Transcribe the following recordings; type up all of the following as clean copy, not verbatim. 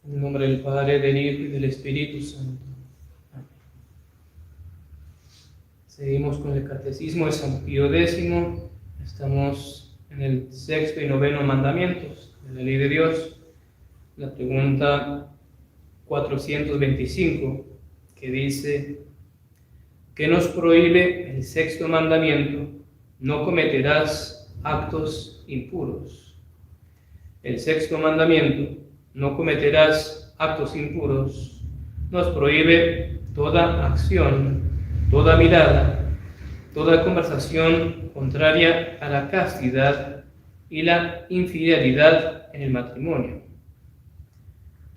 En el nombre del Padre, del Hijo y del Espíritu Santo. Amén. Seguimos con el Catecismo de San Pío X. Estamos en el 6º y 9º mandamientos de la Ley de Dios. La pregunta 425, que dice: ¿qué nos prohíbe el 6º mandamiento? No cometerás actos impuros. El 6º mandamiento, no cometerás actos impuros, nos prohíbe toda acción, toda mirada, toda conversación contraria a la castidad y la infidelidad en el matrimonio.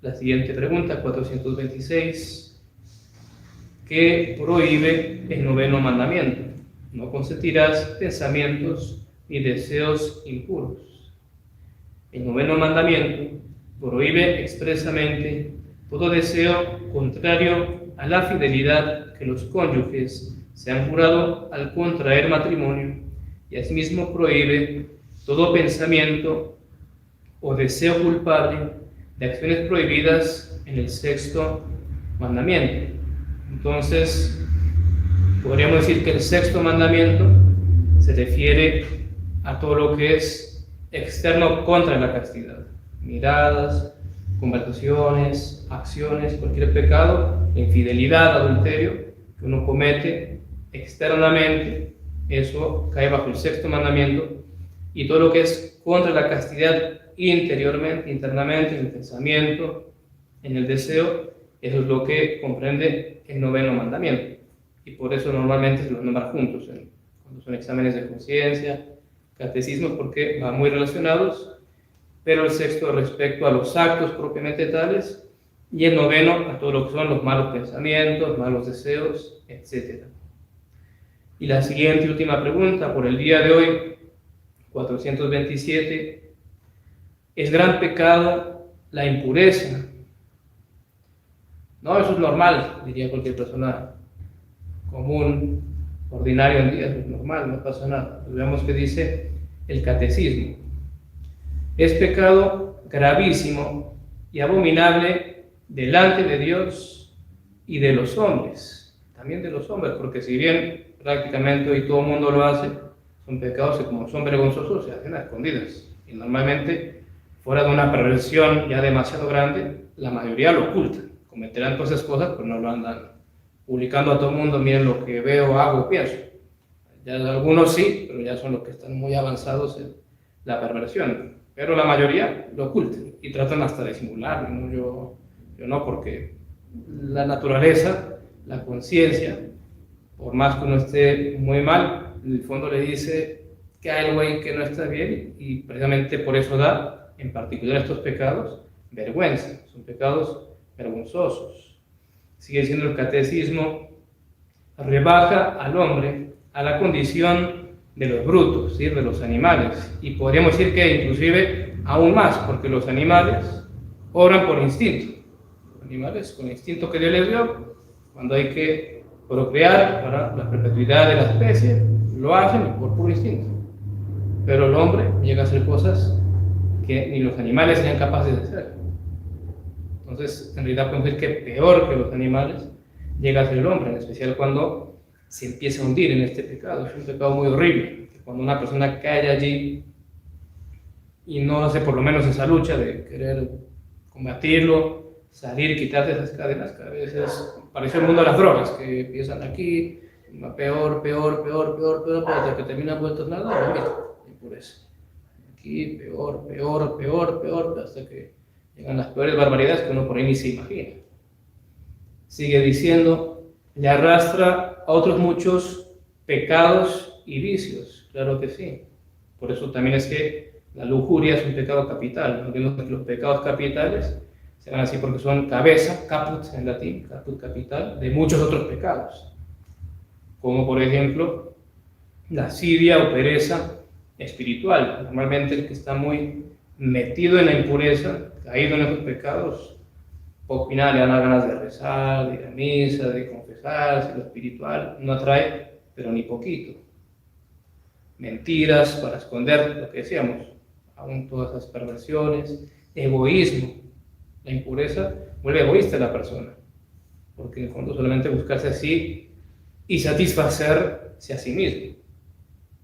La siguiente pregunta, 426, ¿qué prohíbe el 9º mandamiento? No consentirás pensamientos ni deseos impuros. El 9º mandamiento prohíbe expresamente todo deseo contrario a la fidelidad que los cónyuges se han jurado al contraer matrimonio, y asimismo prohíbe todo pensamiento o deseo culpable de acciones prohibidas en el 6º mandamiento. Entonces, podríamos decir que el 6º mandamiento se refiere a todo lo que es externo contra la castidad. Miradas, conversaciones, acciones, cualquier pecado, infidelidad, adulterio que uno comete externamente, eso cae bajo el 6º mandamiento. Y todo lo que es contra la castidad interiormente, internamente, en el pensamiento, en el deseo, eso es lo que comprende el 9º mandamiento. Y por eso normalmente se los nombra juntos, cuando son exámenes de conciencia, catecismos, porque van muy relacionados, pero el 6º respecto a los actos propiamente tales, y el 9º a todo lo que son los malos pensamientos, malos deseos, etc. Y la siguiente y última pregunta por el día de hoy, 427, ¿es gran pecado la impureza? No, eso es normal, diría cualquier persona común, ordinario en día, es normal, no pasa nada. Pues veamos qué dice el catecismo. Es pecado gravísimo y abominable delante de Dios y de los hombres, también de los hombres, porque si bien prácticamente hoy todo el mundo lo hace, son pecados que como son vergonzosos se hacen a escondidas, y normalmente fuera de una perversión ya demasiado grande, la mayoría lo ocultan, cometerán todas esas cosas, pero no lo andan publicando a todo el mundo: miren lo que veo, hago, pienso. Ya algunos sí, pero ya son los que están muy avanzados en la perversión. Pero la mayoría lo ocultan y tratan hasta de disimularlo, ¿no? Yo no, porque la naturaleza, la conciencia, por más que uno esté muy mal, en el fondo le dice que hay algo ahí que no está bien, y precisamente por eso da, en particular estos pecados, vergüenza. Son pecados vergonzosos. Sigue diciendo el catecismo: rebaja al hombre a la condición de los brutos, ¿sí? De los animales, y podríamos decir que inclusive aún más, porque los animales obran por instinto. Los animales, con el instinto que Dios les dio, cuando hay que procrear para la perpetuidad de la especie, lo hacen por puro instinto. Pero el hombre llega a hacer cosas que ni los animales serían capaces de hacer. Entonces, en realidad podemos decir que peor que los animales llega a ser el hombre, en especial cuando se empieza a hundir en este pecado. Es un pecado muy horrible, que cuando una persona cae allí y no hace por lo menos esa lucha de querer combatirlo, salir, quitarse esas cadenas, que a veces parece el mundo de las drogas, que empiezan aquí, peor, hasta que terminan vueltos nada, lo mismo, impureza. Aquí, peor, hasta que llegan las peores barbaridades que uno por ahí ni se imagina. Sigue diciendo: le arrastra a otros muchos pecados y vicios. Claro que sí. Por eso también es que la lujuria es un pecado capital. No entiendo que los pecados capitales se llaman así porque son cabeza, caput en latín, caput capital, de muchos otros pecados. Como por ejemplo, lascivia o pereza espiritual. Normalmente el que está muy metido en la impureza, caído en esos pecados, poco final le dan las ganas de rezar, de ir a misa, de confesarse, lo espiritual no atrae, pero ni poquito. Mentiras para esconder lo que decíamos, aún todas esas perversiones, egoísmo. La impureza vuelve egoísta a la persona, porque en el fondo solamente buscarse así y satisfacerse a sí mismo.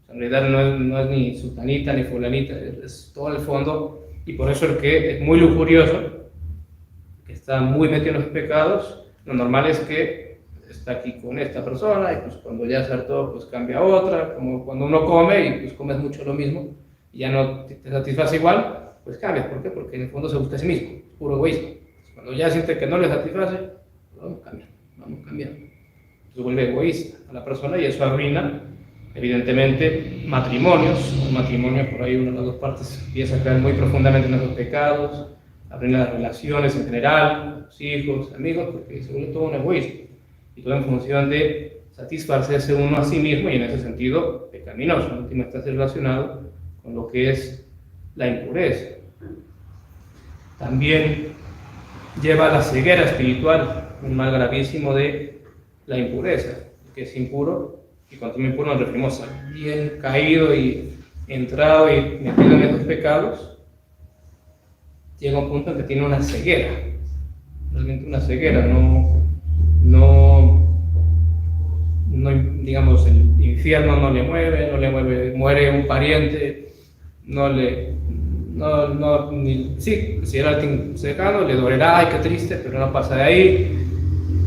En realidad no es ni sultanita ni fulanita, es todo el fondo, y por eso el que es muy lujurioso, que está muy metido en los pecados, lo normal es que está aquí con esta persona y pues cuando ya se hartó pues cambia a otra, como cuando uno come y pues comes mucho lo mismo y ya no te satisface igual, pues cambias. ¿Por qué? Porque en el fondo se busca a sí mismo, es puro egoísmo. Cuando ya siente que no le satisface, vamos cambiando. Entonces vuelve egoísta a la persona y eso arruina, evidentemente, matrimonios. Un matrimonio, por ahí una de las dos partes empieza a caer muy profundamente en esos pecados, arruina las relaciones en general, los hijos, amigos, porque se vuelve todo un egoísmo. Y todo en función de satisfacerse uno a sí mismo y en ese sentido pecaminoso. En última está relacionado con lo que es la impureza. También lleva a la ceguera espiritual, un mal gravísimo de la impureza, que es impuro, y cuando impuro nos referimos a bien caído y entrado y metido en esos pecados, llega un punto en que tiene una ceguera, realmente una ceguera, digamos, el infierno no le mueve, muere un pariente, si era alguien cercano, le dolerá, ay, qué triste, pero no pasa de ahí.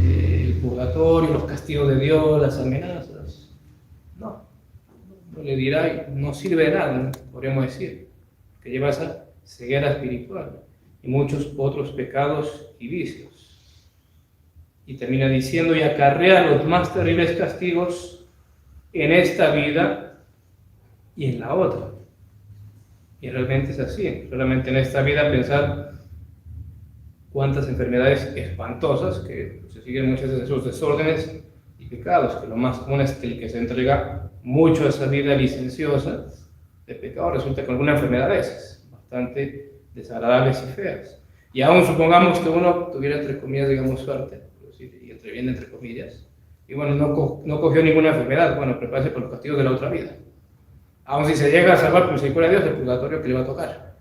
El purgatorio, los castigos de Dios, las amenazas, no le dirá, y no sirve de nada, podríamos decir, que lleva esa ceguera espiritual y muchos otros pecados y vicios. Y termina diciendo, y acarrea los más terribles castigos en esta vida y en la otra. Y realmente es así, solamente en esta vida pensar cuántas enfermedades espantosas que se siguen muchas de esos desórdenes y pecados, que lo más común es que el que se entrega mucho a esa vida licenciosa de pecado resulta con alguna enfermedad de esas, bastante desagradables y feas. Y aún supongamos que uno tuviera, entre comillas, digamos, suerte, y entre bien entre comillas, y bueno, no cogió ninguna enfermedad, bueno, prepárese por los castigos de la otra vida. Aún si se llega a salvar por misericordia de Dios, el purgatorio que le va a tocar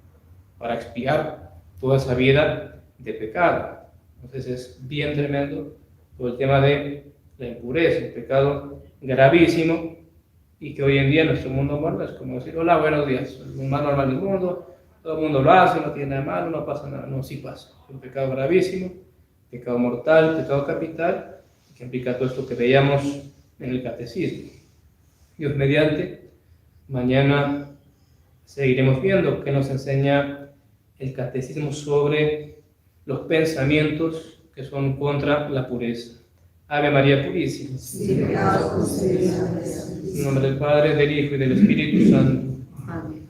para expiar toda esa vida de pecado. Entonces es bien tremendo todo el tema de la impureza, el pecado gravísimo, y que hoy en día en nuestro mundo moderno es como decir, hola, buenos días, lo más normal del mundo, todo el mundo lo hace, no tiene nada malo, no pasa nada. No, sí pasa. Es un pecado gravísimo, pecado mortal, pecado capital, que implica todo esto que veíamos en el catecismo. Dios mediante, mañana seguiremos viendo qué nos enseña el catecismo sobre los pensamientos que son contra la pureza. Ave María Purísima. En nombre del Padre, del Hijo y del Espíritu Santo. Amén.